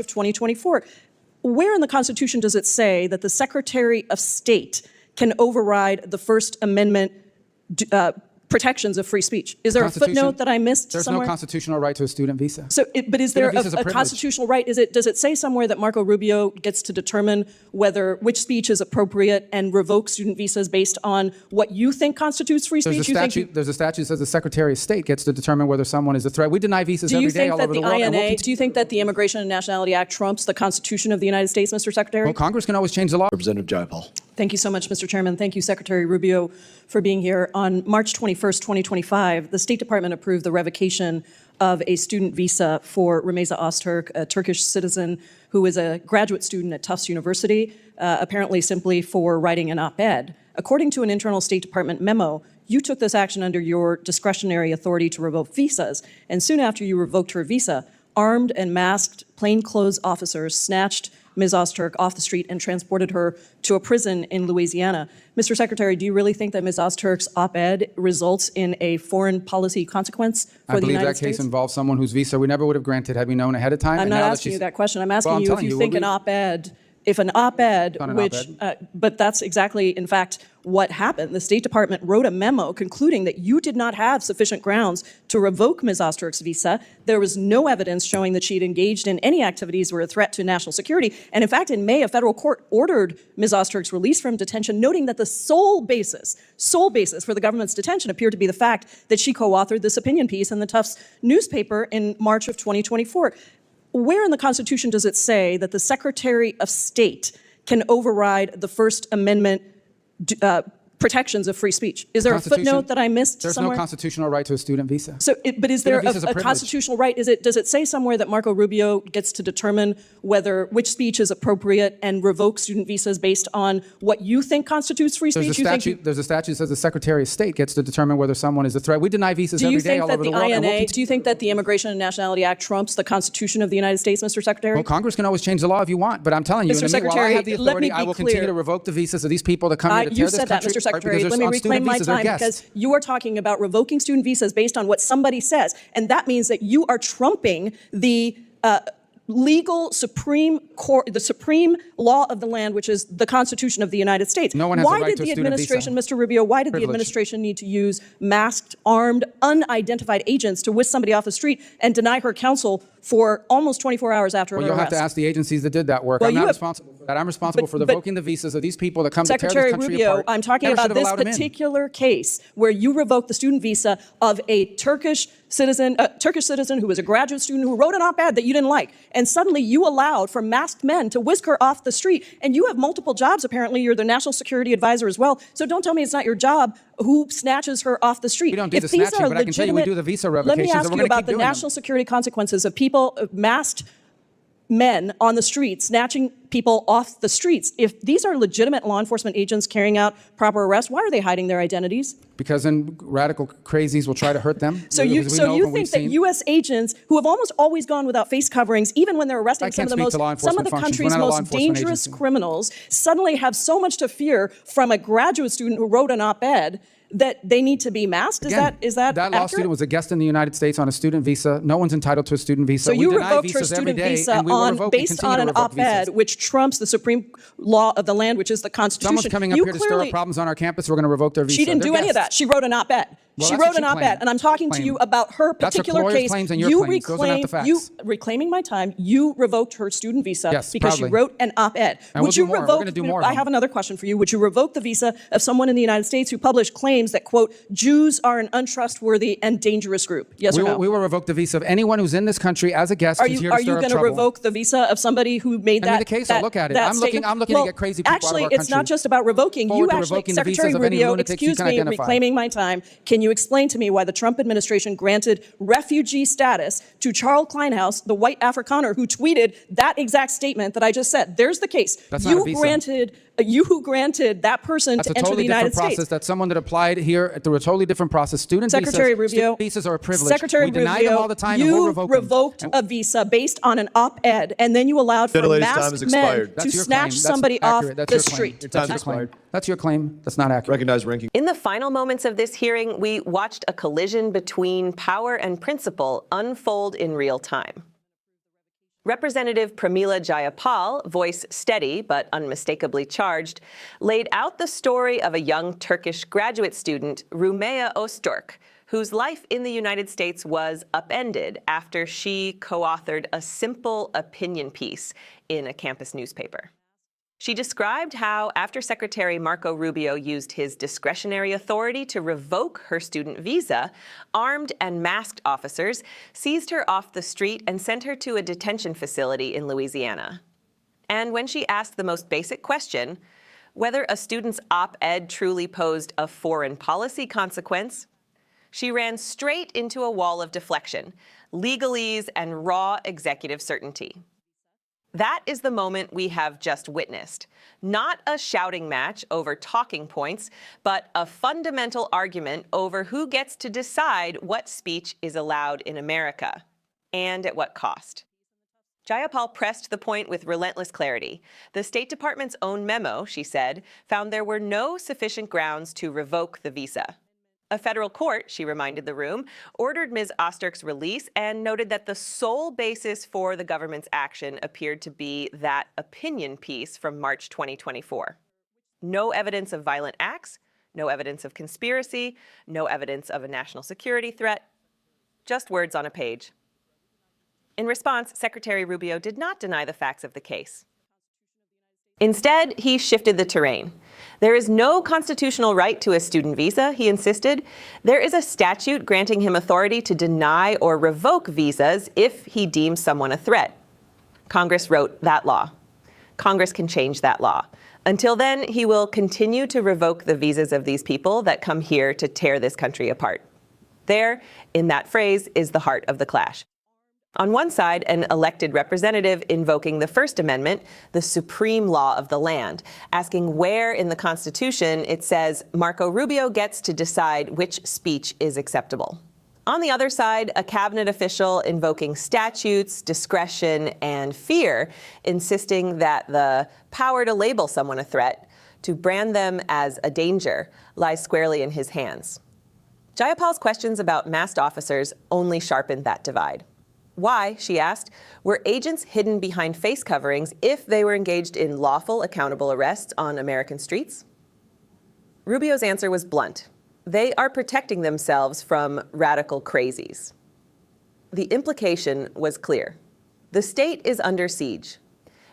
of 2024. Where in the Constitution does it say that the Secretary of State can override the First Amendment protections of free speech? Is there a footnote that I missed somewhere? There's no constitutional right to a student visa. So, but is there a constitutional right? Does it say somewhere that Marco Rubio gets to determine which speech is appropriate and revoke student visas based on what you think constitutes free speech? There's a statute that says the Secretary of State gets to determine whether someone is a threat. We deny visas every day all over the world. Do you think that the Immigration and Nationality Act trumps the Constitution of the United States, Mr. Secretary? Well, Congress can always change the law. Representative Jayapal. Thank you so much, Mr. Chairman. Thank you, Secretary Rubio, for being here. On March 21st, 2025, the State Department approved the revocation of a student visa for Rümeysa Öztürk, a Turkish citizen who is a graduate student at Tufts University, apparently simply for writing an op-ed. According to an internal State Department memo, you took this action under your discretionary authority to revoke visas, and soon after you revoked her visa, armed and masked plainclothes officers snatched Ms. Öztürk off the street and transported her to a prison in Louisiana. Mr. Secretary, do you really think that Ms. Öztürk's op-ed results in a foreign policy consequence for the United States? I believe that case involves someone whose visa we never would have granted had we known ahead of time. I'm not asking you that question. I'm asking you if you think an op-ed, but that's exactly, in fact, what happened. The State Department wrote a memo concluding that you did not have sufficient grounds to revoke Ms. Öztürk's visa. There was no evidence showing that she had engaged in any activities that were a threat to national security. And in fact, in May, a federal court ordered Ms. Öztürk's release from detention, noting that the sole basis for the government's detention appeared to be the fact that she co-authored this opinion piece in the Tufts newspaper in March of 2024. Where in the Constitution does it say that the Secretary of State can override the First Amendment protections of free speech? Is there a footnote that I missed somewhere? There's no constitutional right to a student visa. So, but is there a constitutional right? Does it say somewhere that Marco Rubio gets to determine which speech is appropriate and revoke student visas based on what you think constitutes free speech? There's a statute that says the Secretary of State gets to determine whether someone is a threat. We deny visas every day all over the world. Do you think that the Immigration and Nationality Act trumps the Constitution of the United States, Mr. Secretary? Well, Congress can always change the law if you want, but I'm telling you, while I have the authority, I will continue to revoke the visas of these people that come here to tear this country apart. Secretary, let me reclaim my time because you are talking about revoking student visas based on what somebody says, and that means that you are trumping the legal Supreme Court, the supreme law of the land, which is the Constitution of the United States. No one has a right to a student visa. Mr. Rubio, why did the administration need to use masked, armed, unidentified agents to whisk somebody off the street and deny her counsel for almost 24 hours after her arrest? You'll have to ask the agencies that did that work. I'm not responsible for that. I'm responsible for revoking the visas of these people that come to tear this country apart. Secretary Rubio, I'm talking about this particular case where you revoked the student visa of a Turkish citizen who was a graduate student who wrote an op-ed that you didn't like. And suddenly you allowed for masked men to whisk her off the street. And you have multiple jobs, apparently. You're the national security advisor as well. So don't tell me it's not your job who snatches her off the street. We don't do the snatching, but I can tell you we do the visa revocations. Let me ask you about the national security consequences of people, masked men on the streets, snatching people off the streets. If these are legitimate law enforcement agents carrying out proper arrests, why are they hiding their identities? Because then radical crazies will try to hurt them. So you think that U.S. agents who have almost always gone without face coverings, even when they're arresting some of the country's most dangerous criminals, suddenly have so much to fear from a graduate student who wrote an op-ed that they need to be masked? Again, is that law accurate? student was a guest in the United States on a student visa. No one's entitled to a student visa. So you revoked her student visa based on an op-ed which trumps the supreme law of the land, which is the Constitution. Someone's coming up here to stir up problems on our campus. We're going to revoke their visa. She didn't do any of that. She wrote an op-ed. She wrote an op-ed, and I'm talking to you about her particular case. Reclaiming my time, you revoked her student visa because she wrote an op-ed. Would you revoke? I have another question for you. Would you revoke the visa of someone in the United States who published claims that, quote, Jews are an untrustworthy and dangerous group? Yes or no? We will revoke the visa of anyone who's in this country as a guest. Are you going to revoke the visa of somebody who made that? In the case, I'll look at it. I'm looking to get crazy people out of our country. Actually, it's not just about revoking. You actually, Secretary Rubio, excuse me, reclaiming my time. Can you explain to me why the Trump administration granted refugee status to Charles Kleinhaus, the white Afrikaner who tweeted that exact statement that I just said? There's the case. That's not a visa. You who granted that person to enter the United States. Process. That's someone that applied here through a totally different process. Secretary Rubio, visas are a privilege. Secretary we deny them all the time, you and we'll revoked a visa based on an op-ed, and then you allowed for masked men to snatch somebody off the street. That's your claim. That's not accurate. Recognize ranking. In the final moments of this hearing, we watched a collision between power and principle unfold in real time. Representative Pramila Jayapal, voice steady but unmistakably charged, laid out the story of a young Turkish graduate student, Rümeyye Öztürk, whose life in the United States was upended after she co-authored a simple opinion piece in a campus newspaper. She described how, after Secretary Marco Rubio used his discretionary authority to revoke her student visa, armed and masked officers seized her off the street and sent her to a detention facility in Louisiana. And when she asked the most basic question, whether a student's op-ed truly posed a foreign policy consequence, she ran straight into a wall of deflection, legalese, and raw executive certainty. That is the moment we have just witnessed. Not a shouting match over talking points, but a fundamental argument over who gets to decide what speech is allowed in America, and at what cost. Jayapal pressed the point with relentless clarity. The State Department's own memo, she said, found there were no sufficient grounds to revoke the visa. A federal court, she reminded the room, ordered Ms. Öztürk's release and noted that the sole basis for the government's action appeared to be that opinion piece from March 2024. No evidence of violent acts, no evidence of conspiracy, no evidence of a national security threat, just words on a page. In response, Secretary Rubio did not deny the facts of the case. Instead, he shifted the terrain. There is no constitutional right to a student visa, he insisted. There is a statute granting him authority to deny or revoke visas if he deems someone a threat. Congress wrote that law. Congress can change that law. Until then, he will continue to revoke the visas of these people that come here to tear this country apart. There, in that phrase, is the heart of the clash. On one side, an elected representative invoking the First Amendment, the supreme law of the land, asking where in the Constitution it says Marco Rubio gets to decide which speech is acceptable. On the other side, a cabinet official invoking statutes, discretion, and fear, insisting that the power to label someone a threat, to brand them as a danger, lies squarely in his hands. Jayapal's questions about masked officers only sharpened that divide. Why, she asked, were agents hidden behind face coverings if they were engaged in lawful, accountable arrests on American streets? Rubio's answer was blunt. They are protecting themselves from radical crazies. The implication was clear. The state is under siege.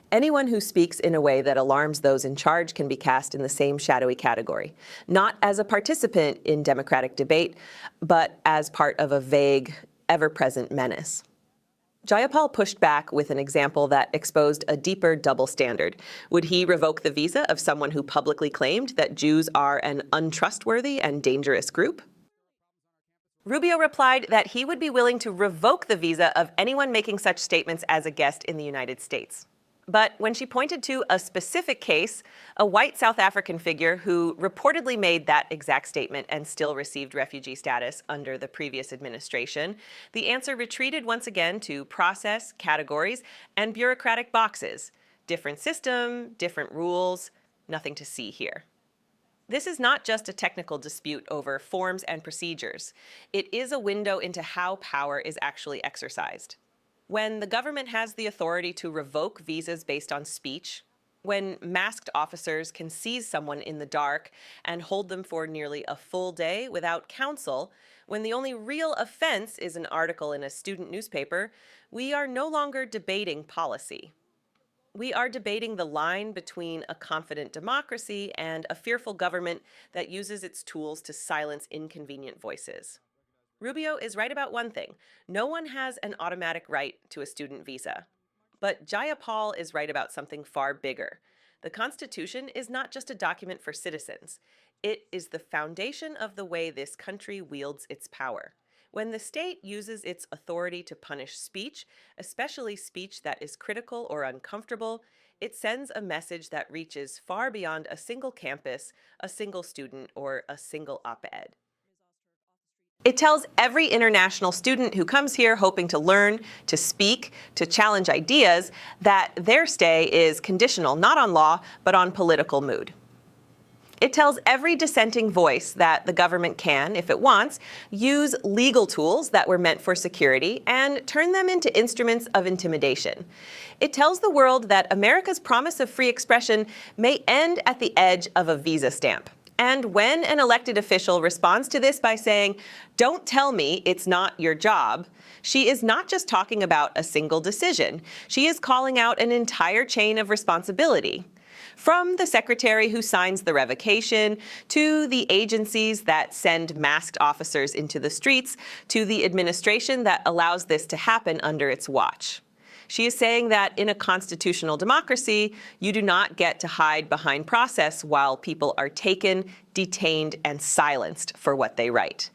Anyone who speaks in a way that alarms those in charge can be cast in the same shadowy category, not as a participant in democratic debate, but as part of a vague, ever-present menace. Jayapal pushed back with an example that exposed a deeper double standard. Would he revoke the visa of someone who publicly claimed that Jews are an untrustworthy and dangerous group? Rubio replied that he would be willing to revoke the visa of anyone making such statements as a guest in the United States. But when she pointed to a specific case, a white South African figure who reportedly made that exact statement and still received refugee status under the previous administration, the answer retreated once again to process, categories, and bureaucratic boxes. Different system, different rules, nothing to see here. This is not just a technical dispute over forms and procedures. It is a window into how power is actually exercised. When the government has the authority to revoke visas based on speech, when masked officers can seize someone in the dark and hold them for nearly a full day without counsel, when the only real offense is an article in a student newspaper, we are no longer debating policy. We are debating the line between a confident democracy and a fearful government that uses its tools to silence inconvenient voices. Rubio is right about one thing. No one has an automatic right to a student visa. But Jayapal is right about something far bigger. The Constitution is not just a document for citizens. It is the foundation of the way this country wields its power. When the state uses its authority to punish speech, especially speech that is critical or uncomfortable, it sends a message that reaches far beyond a single campus, a single student, or a single op-ed. It tells every international student who comes here hoping to learn, to speak, to challenge ideas, that their stay is conditional not on law, but on political mood. It tells every dissenting voice that the government can, if it wants, use legal tools that were meant for security and turn them into instruments of intimidation. It tells the world that America's promise of free expression may end at the edge of a visa stamp. And when an elected official responds to this by saying, "Don't tell me it's not your job," she is not just talking about a single decision. She is calling out an entire chain of responsibility. From the secretary who signs the revocation, to the agencies that send masked officers into the streets, to the administration that allows this to happen under its watch. She is saying that in a constitutional democracy, you do not get to hide behind process while people are taken, detained, and silenced for what they write.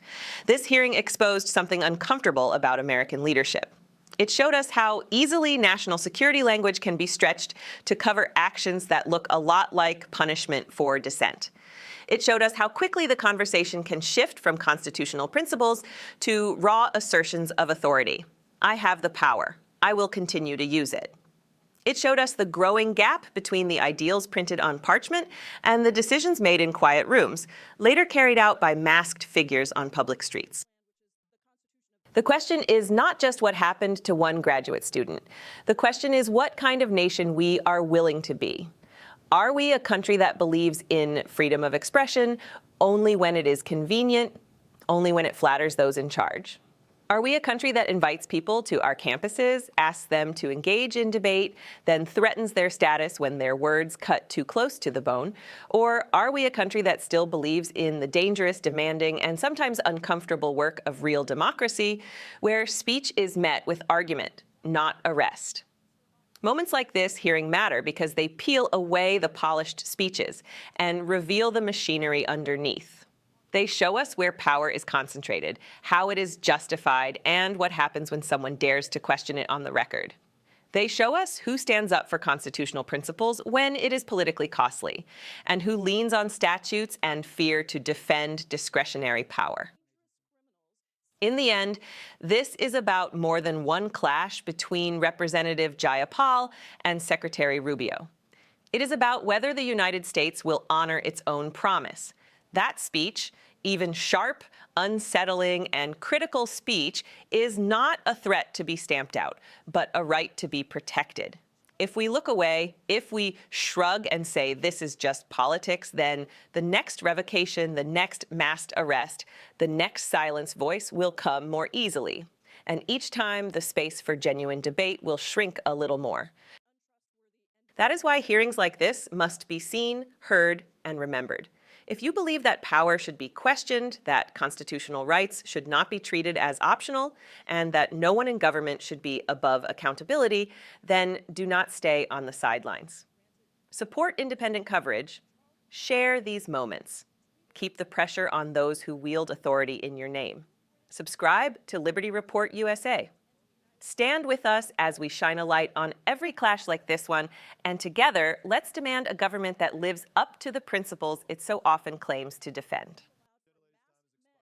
This hearing exposed something uncomfortable about American leadership. It showed us how easily national security language can be stretched to cover actions that look a lot like punishment for dissent. It showed us how quickly the conversation can shift from constitutional principles to raw assertions of authority. I have the power. I will continue to use it. It showed us the growing gap between the ideals printed on parchment and the decisions made in quiet rooms, later carried out by masked figures on public streets. The question is not just what happened to one graduate student. The question is what kind of nation we are willing to be. Are we a country that believes in freedom of expression only when it is convenient, only when it flatters those in charge? Are we a country that invites people to our campuses, asks them to engage in debate, then threatens their status when their words cut too close to the bone? Or are we a country that still believes in the dangerous, demanding, and sometimes uncomfortable work of real democracy, where speech is met with argument, not arrest? Moments like this hearing matter because they peel away the polished speeches and reveal the machinery underneath. They show us where power is concentrated, how it is justified, and what happens when someone dares to question it on the record. They show us who stands up for constitutional principles when it is politically costly, and who leans on statutes and fear to defend discretionary power. In the end, this is about more than one clash between Representative Jayapal and Secretary Rubio. It is about whether the United States will honor its own promise. That speech, even sharp, unsettling, and critical speech, is not a threat to be stamped out, but a right to be protected. If we look away, if we shrug and say this is just politics, then the next revocation, the next masked arrest, the next silenced voice will come more easily. And each time, the space for genuine debate will shrink a little more. That is why hearings like this must be seen, heard, and remembered. If you believe that power should be questioned, that constitutional rights should not be treated as optional, and that no one in government should be above accountability, then do not stay on the sidelines. Support independent coverage. Share these moments. Keep the pressure on those who wield authority in your name. Subscribe to Liberty Report USA. Stand with us as we shine a light on every clash like this one, and together, let's demand a government that lives up to the principles it so often claims to defend.